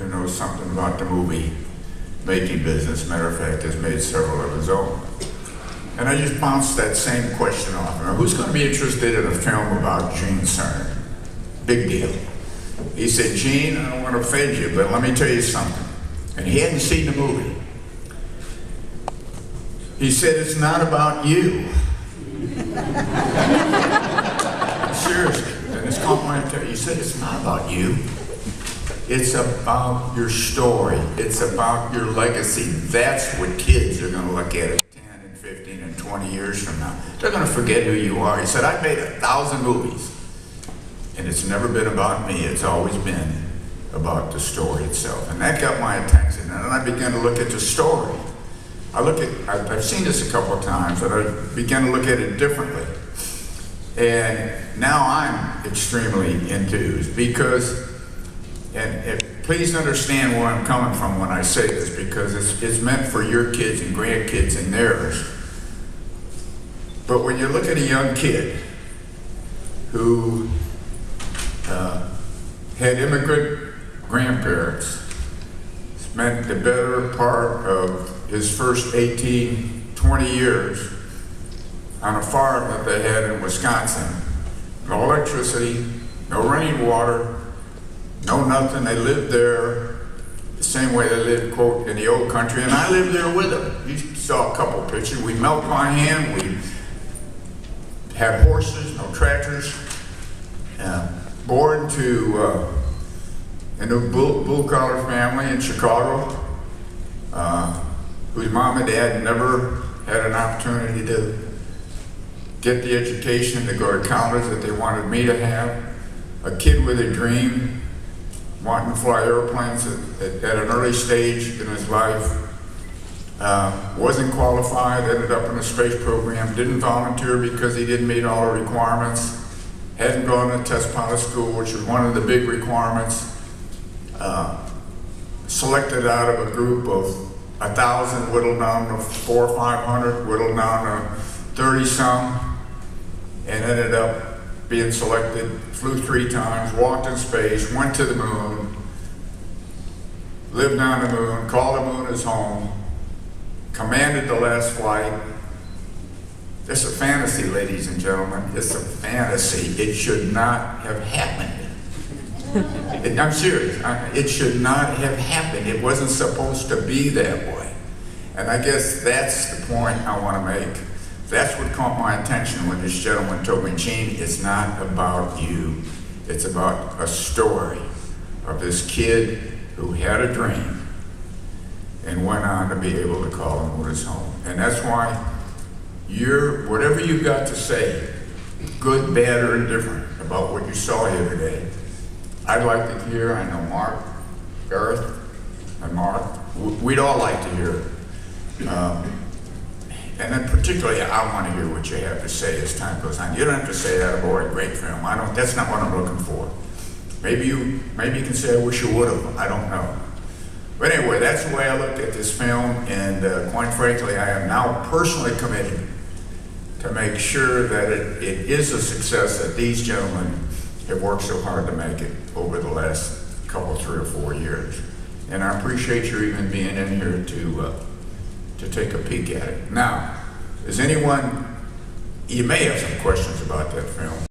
who knows something about the movie making business. Matter of fact, has made several of his own. And I just bounced that same question off him. Who's going to be interested in a film about Eugene Cernan? Big deal. He said, Gene, I don't want to offend you, but let me tell you something. And he hadn't seen the movie. He said, it's not about you. Seriously. And it's complimentary. He said, it's not about you. It's about your story. It's about your legacy. That's what kids are going to look at 10 and 15 and 20 years from now. They're going to forget who you are. He said, I've made 1,000 movies. And it's never been about me. It's always been about the story itself. And that got my attention. And then I began to look at the story. I've seen this a couple of times, but I began to look at it differently. And now I'm extremely enthused because, and please understand where I'm coming from when I say this, because it's meant for your kids and grandkids and theirs. But when you look at a young kid who had immigrant grandparents, spent the better part of his first 18, 20 years on a farm that they had in Wisconsin. No electricity, no running water, no nothing. They lived there the same way they lived, quote, in the old country, and I lived there with them. You saw a couple pictures. We milked by hand, we had horses, no tractors, born to a new blue-collar family in Chicago, whose mom and dad never had an opportunity to get the education to go to college that they wanted me to have. A kid with a dream, wanting to fly airplanes at an early stage in his life. Wasn't qualified, ended up in a space program, didn't volunteer because he didn't meet all the requirements. Hadn't gone to test pilot school, which was one of the big requirements. Selected out of a group of 1,000, whittled down to 400 or 500, whittled down to 30-some, and ended up being selected, flew 3 times, walked in space, went to the moon, lived on the moon, called the moon his home, commanded the last flight. It's a fantasy, ladies and gentlemen. It's a fantasy. It should not have happened. I'm serious. It should not have happened. It wasn't supposed to be that way. And I guess that's the point I want to make. That's what caught my attention when this gentleman told me, Gene, it's not about you. It's about a story of this kid who had a dream and went on to be able to call him his home. And that's why whatever you've got to say, good, bad, or indifferent, about what you saw here today, I'd like to hear. I know Mark, Gareth, and Mark, we'd all like to hear it. And then particularly, I want to hear what you have to say as time goes on. You don't have to say that, boy, great film. That's not what I'm looking for. Maybe you can say, I wish you would have. I don't know. But anyway, that's the way I looked at this film, and quite frankly, I am now personally committed to make sure that it is a success that these gentlemen have worked so hard to make it over the last couple, 3 or 4 years. And I appreciate your even being in here to take a peek at it. Now, you may have some questions about that film.